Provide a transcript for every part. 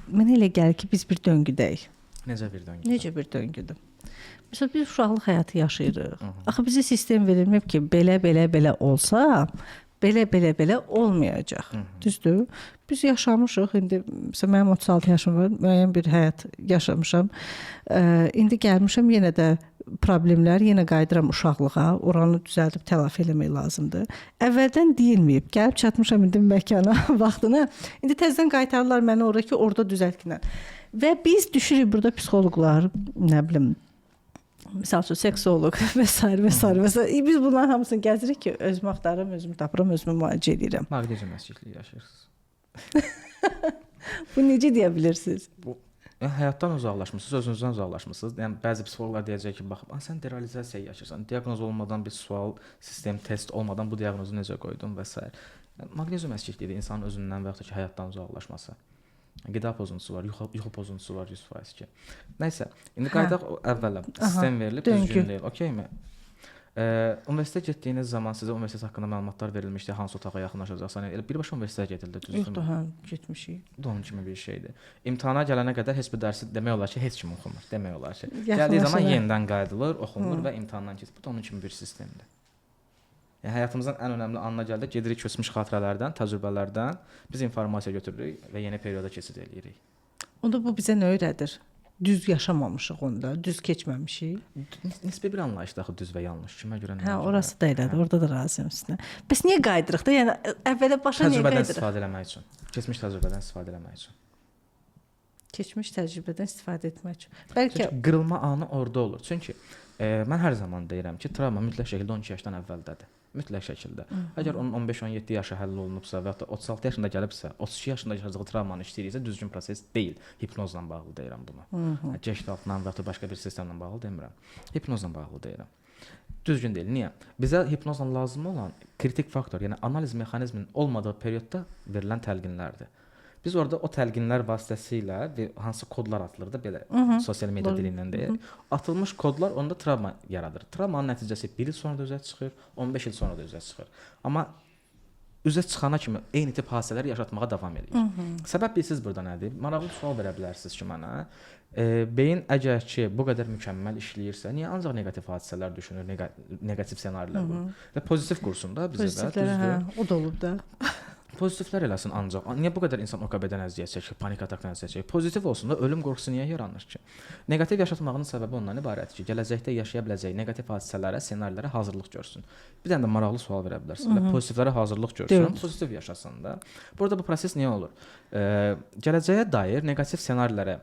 Mənə elə gəlir ki, biz bir döngüdəyik. Necə bir döngü? Necə bir döngüdür? Məsələn, biz uşaqlıq həyatı yaşayırıq. Axı bizə sistem verilməyib ki, belə olsa, belə olmayacaq. Düzdür? Biz yaşamışıq. İndi məsələn mənim 36 yaşım var, müəyyən bir həyat yaşamışam. İndi gəlmişəm yenə də problemlər, yenə qayıdıram uşaqlığa, oranı düzəldib tələfi eləmək lazımdır. Əvvəldən deyilməyib. Gəlib çatmışam indi məkana, vaxtına. İndi təzədən qaytarırlar məni ora ki, orada düzəltkinə. Və biz düşürük burada psixoloqlar, nə bilim, misal üçün seksoloq və s. Biz bunların hamısını gəzirik ki, özümü axtarıram, özümü tapıram, özümü müalicə edirəm. Maqnesium əskikliyi yaşayırsınız. Bu necə deyə bilirsiniz? Bu həyatdan uzaqlaşmısınız, özünüzdən uzaqlaşmısınız. Yəni bəzi psixoloqlar deyəcək ki, bax, sən derealizasiya yaşayırsan, diaqnoz olmadan bir sual, sistem, test olmadan bu diaqnozu necə qoydun və s. Yəni, maqnesium əskikliyi də insanın özündən və yaxud da ki, həyatdan uzaqlaşması. Qida pozuntusu var, yuxu pozuntusu var 100% ki. Nəysə, indi qaydaq əvvələ sistem verilib, düzgün deyil, okeymi? Universitetə getdiyiniz zaman sizə universitet haqqında məlumatlar verilmişdi, hansı otağa yaxınlaşacaqsan. Elə birbaşa universitetə gedildi, düzdürmü? Yoxdur, hə, getmişik. Bu da onun kimi bir şeydir. İmtahana gələnə qədər heç bir dərsi demək olar ki, heç kim oxumur, demək olar ki. Gəldiyi zaman yenidən qayıdılır, oxunur və imtahandan keçir. Bu da onun kimi bir sistemdir. Yəni həyatımızın ən önəmli anına gəldik, gedirik keçmiş xatirələrdən, təcrübələrdən biz informasiya götürürük və yeni perioda keçid eləyirik. Onda bu bizə nə öyrədir? Düz yaşamamışıq onda, düz keçməmişik. Nisbi bir anlayışdır axı düz və yanlış. Kimə görə nə? Hə, orası da elədir. Orada da razıyam sizinlə. Bəs niyə qayıdırıq da? Yəni əvvələ başa niyə qayıdırıq? Təcrübədən istifadə etmək üçün. Keçmiş təcrübədən istifadə etmək üçün. Keçmiş təcrübədən istifadə etmək üçün. Bəlkə qırılma anı orada olur. Çünki mən hər zaman deyirəm ki, travma mütləq şəkildə 12 yaşdan əvvəldədir. Mütləq şəkildə. Əgər onun 15-17 yaşı həll olunubsa və ya da 36 yaşında gəlibsə, 32 yaşında yaşadığı travmanı işləyirsə, düzgün proses deyil. Hipnozla bağlı deyirəm bunu. Gestalt-la və ya da başqa bir sistemlə bağlı demirəm. Hipnozla bağlı deyirəm. Düzgün deyil. Niyə? Bizə hipnozla lazım olan kritik faktor, yəni analiz mexanizminin olmadığı periodda verilən təlqinlərdir. Biz orada o təlqinlər vasitəsilə hansı kodlar atılırdı belə sosial media dilindən deyək. Atılmış kodlar onda travma yaradır. Travmanın nəticəsi 1 il sonra da üzə çıxır, 15 il sonra da üzə çıxır. Amma üzə çıxana kimi eyni tip hadisələr yaşatmağa davam edir. Səbəb bilirsiniz burada nədir? Maraqlı sual verə bilərsiniz ki mənə. Beyin əgər ki bu qədər mükəmməl işləyirsə, niyə ancaq neqativ hadisələr düşünür, neqativ ssenarilər qurur? Və pozitiv qursun da bizə də, düzdür? O da olub da. Pozitivlər eləsin ancaq. Niyə bu qədər insan OKB-dən əziyyət çəkir, panik atakdan əziyyət çəkir? Pozitiv olsun da ölüm qorxusu niyə yaranır ki? Neqativ yaşatmağının səbəbi ondan ibarətdir ki, gələcəkdə yaşaya biləcəyi neqativ hadisələrə, ssenarilərə hazırlıq görsün. Bir dənə də maraqlı sual verə bilərsən. Pozitivlərə hazırlıq görsün, pozitiv yaşasın da. Burada bu proses niyə olur? Gələcəyə dair neqativ ssenarilərə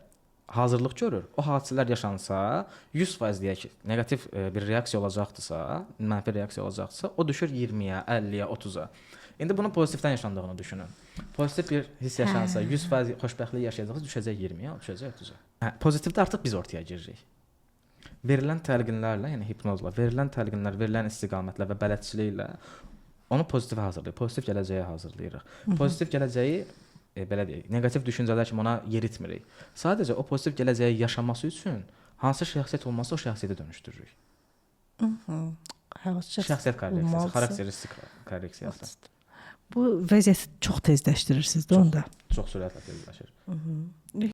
hazırlıq görür. O hadisələr yaşansa, 100% deyək ki, neqativ bir reaksiya olacaqdırsa, mənfi reaksiya olacaqsa, o düşür 20-yə, 50-yə, 30-a. İndi bunun pozitivdən yaşandığını düşünün. Pozitiv bir hiss yaşansa, 100% xoşbəxtlik yaşayacaqsa, düşəcək 20-yə, düşəcək 30-a. Pozitivdə artıq biz ortaya giririk. Verilən təlqinlərlə, yəni hipnozla, verilən təlqinlər, verilən istiqamətlə və bələdçiliklə onu pozitivə hazırlayırıq, pozitiv gələcəyə hazırlayırıq. Pozitiv gələcəyi belə deyək, neqativ düşüncələr kimi ona yeritmirik. Sadəcə o pozitiv gələcəyi yaşaması üçün hansı şəxsiyyət olmasa o şəxsiyyətə dönüşdürürük. Şəxsiyyət korreksiyası, xarakteristik korreksiyası. Bu vəziyyəti çox tezləşdirirsiniz də onda. Çox sürətlə tezləşir.